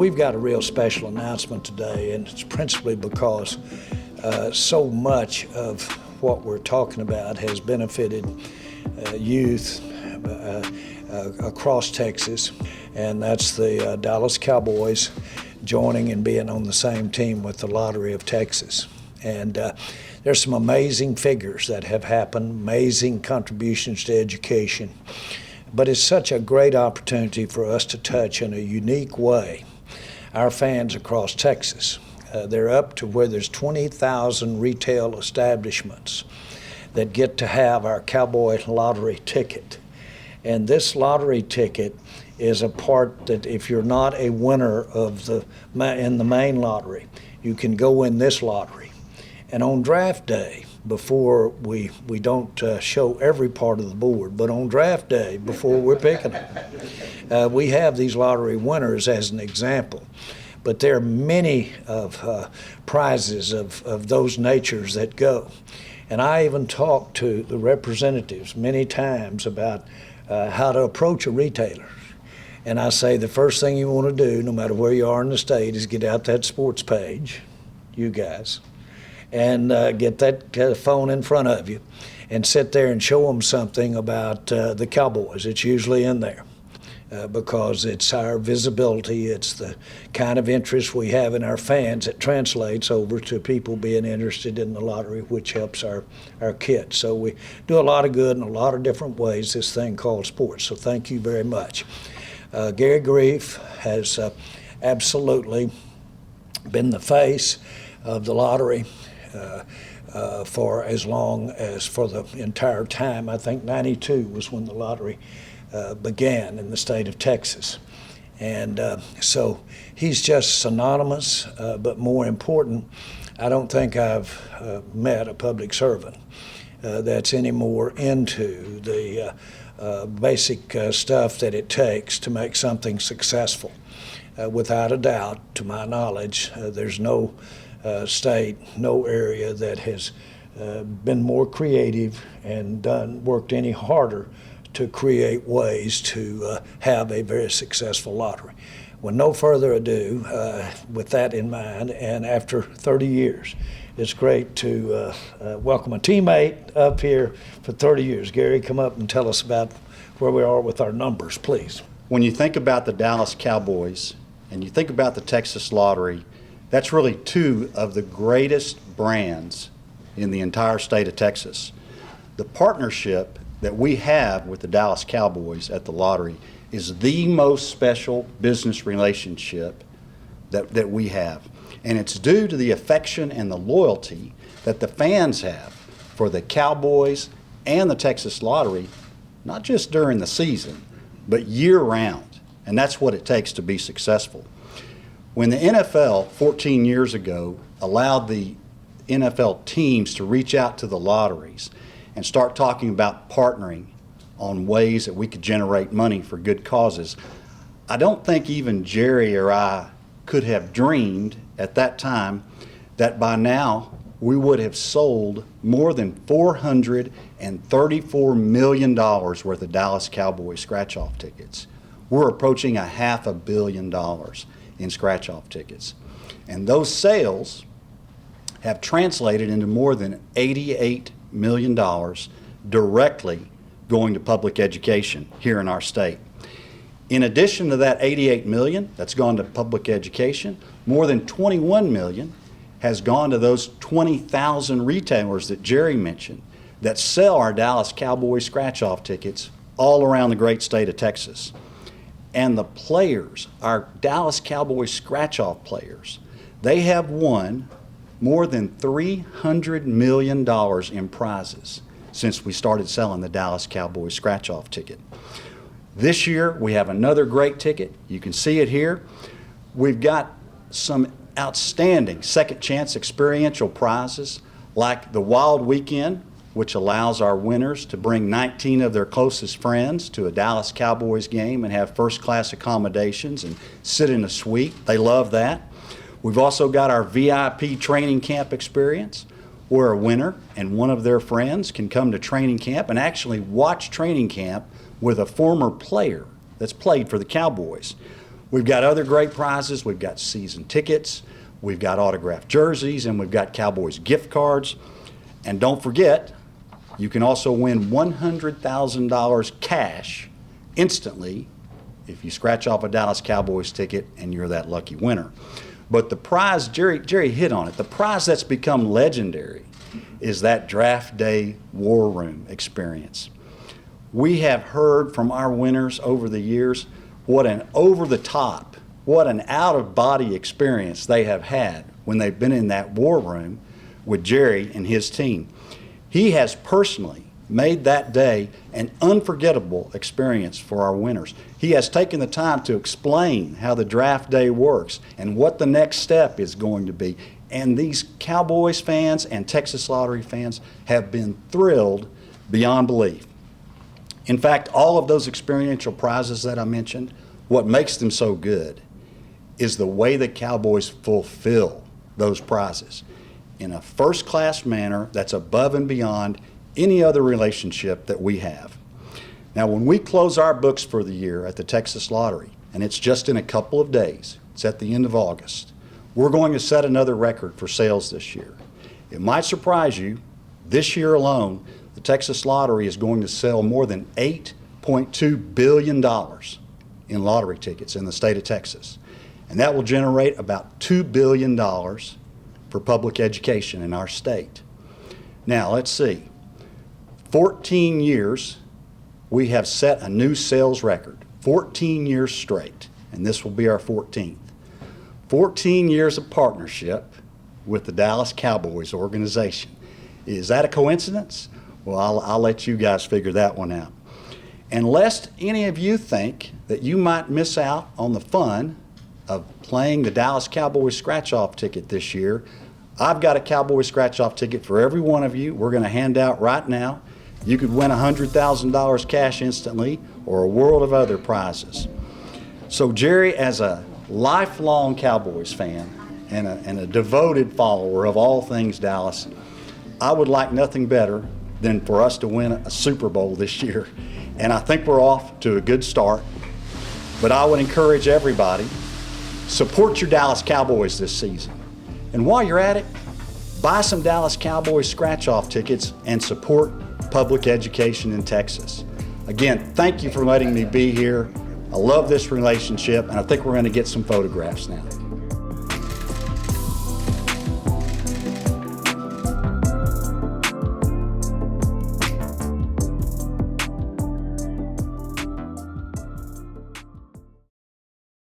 We've got a real special announcement today, and it's principally because so much of what we're talking about has benefited youth across Texas, and that's the Dallas Cowboys joining and being on the same team with the Lottery of Texas. And there's some amazing figures that have happened, amazing contributions to education. But it's such a great opportunity for us to touch in a unique way our fans across Texas. They're up to where there's 20,000 retail establishments that get to have our Cowboy lottery ticket. And this lottery ticket is a part that if you're not a winner of in the main lottery, you can go in this lottery. And on draft day, before we don't show every part of the board, but on draft day, before we're picking them, we have these lottery winners as an example. But there are many of prizes of those natures that go. And I even talked to the representatives many times about how to approach a retailer. And I say the first thing you want to do, no matter where you are in the state, is get out that sports page, you guys, and get that phone in front of you and sit there and show them something about the Cowboys. It's usually in there because it's our visibility, it's the kind of interest we have in our fans that translates over to people being interested in the lottery, which helps our kids. So we do a lot of good in a lot of different ways, this thing called sports. So thank you very much. Gary Grief has absolutely been the face of the lottery for as long as for the entire time. I think 92 was when the lottery began in the state of Texas. And so he's just synonymous, but more important, I don't think I've met a public servant that's any more into the basic stuff that it takes to make something successful. Without a doubt, to my knowledge, there's no state, no area that has been more creative and worked any harder to create ways to have a very successful lottery. With no further ado, with that in mind, and after 30 years, it's great to welcome a teammate up here for 30 years. Gary, come up and tell us about where we are with our numbers, please. When you think about the Dallas Cowboys and you think about the Texas Lottery, that's really two of the greatest brands in the entire state of Texas. The partnership that we have with the Dallas Cowboys at the lottery is the most special business relationship that we have. And it's due to the affection and the loyalty that the fans have for the Cowboys and the Texas Lottery, not just during the season, but year-round. And that's what it takes to be successful. When the NFL 14 years ago allowed the NFL teams to reach out to the lotteries and start talking about partnering on ways that we could generate money for good causes, I don't think even Jerry or I could have dreamed at that time that by now we would have sold more than $434 million worth of Dallas Cowboys scratch-off tickets. We're approaching $500 million in scratch-off tickets. And those sales have translated into more than $88 million directly going to public education here in our state. In addition to that $88 million that's gone to public education, more than $21 million has gone to those 20,000 retailers that Jerry mentioned that sell our Dallas Cowboys scratch-off tickets all around the great state of Texas. And the players, our Dallas Cowboys scratch-off players, they have won more than $300 million in prizes since we started selling the Dallas Cowboys scratch-off ticket. This year, we have another great ticket. You can see it here. We've got some outstanding second chance experiential prizes like the Wild Weekend, which allows our winners to bring 19 of their closest friends to a Dallas Cowboys game and have first-class accommodations and sit in a suite. They love that. We've also got our VIP training camp experience, where a winner and one of their friends can come to training camp and actually watch training camp with a former player that's played for the Cowboys. We've got other great prizes. We've got season tickets, we've got autographed jerseys, and we've got Cowboys gift cards. And don't forget, you can also win $100,000 cash instantly if you scratch off a Dallas Cowboys ticket and you're that lucky winner. But the prize, Jerry hit on it, the prize that's become legendary is that draft day war room experience. We have heard from our winners over the years what an over-the-top, what an out-of-body experience they have had when they've been in that war room with Jerry and his team. He has personally made that day an unforgettable experience for our winners. He has taken the time to explain how the draft day works and what the next step is going to be. And these Cowboys fans and Texas Lottery fans have been thrilled beyond belief. In fact, all of those experiential prizes that I mentioned, what makes them so good is the way the Cowboys fulfill those prizes in a first-class manner that's above and beyond any other relationship that we have. Now, when we close our books for the year at the Texas Lottery, and it's just in a couple of days, it's at the end of August, we're going to set another record for sales this year. It might surprise you, this year alone, the Texas Lottery is going to sell more than $8.2 billion in lottery tickets in the state of Texas. And that will generate about $2 billion for public education in our state. Now, let's see. 14 years, we have set a new sales record, 14 years straight, and this will be our 14th. 14 years of partnership with the Dallas Cowboys organization. Is that a coincidence? Well, I'll let you guys figure that one out. And lest any of you think that you might miss out on the fun of playing the Dallas Cowboys scratch-off ticket this year, I've got a Cowboys scratch-off ticket for every one of you. We're going to hand out right now. You could win $100,000 cash instantly or a world of other prizes. So Jerry, as a lifelong Cowboys fan and a devoted follower of all things Dallas, I would like nothing better than for us to win a Super Bowl this year. And I think we're off to a good start. But I would encourage everybody, support your Dallas Cowboys this season. And while you're at it, buy some Dallas Cowboys scratch-off tickets and support public education in Texas. Again, thank you for letting me be here. I love this relationship, and I think we're going to get some photographs now.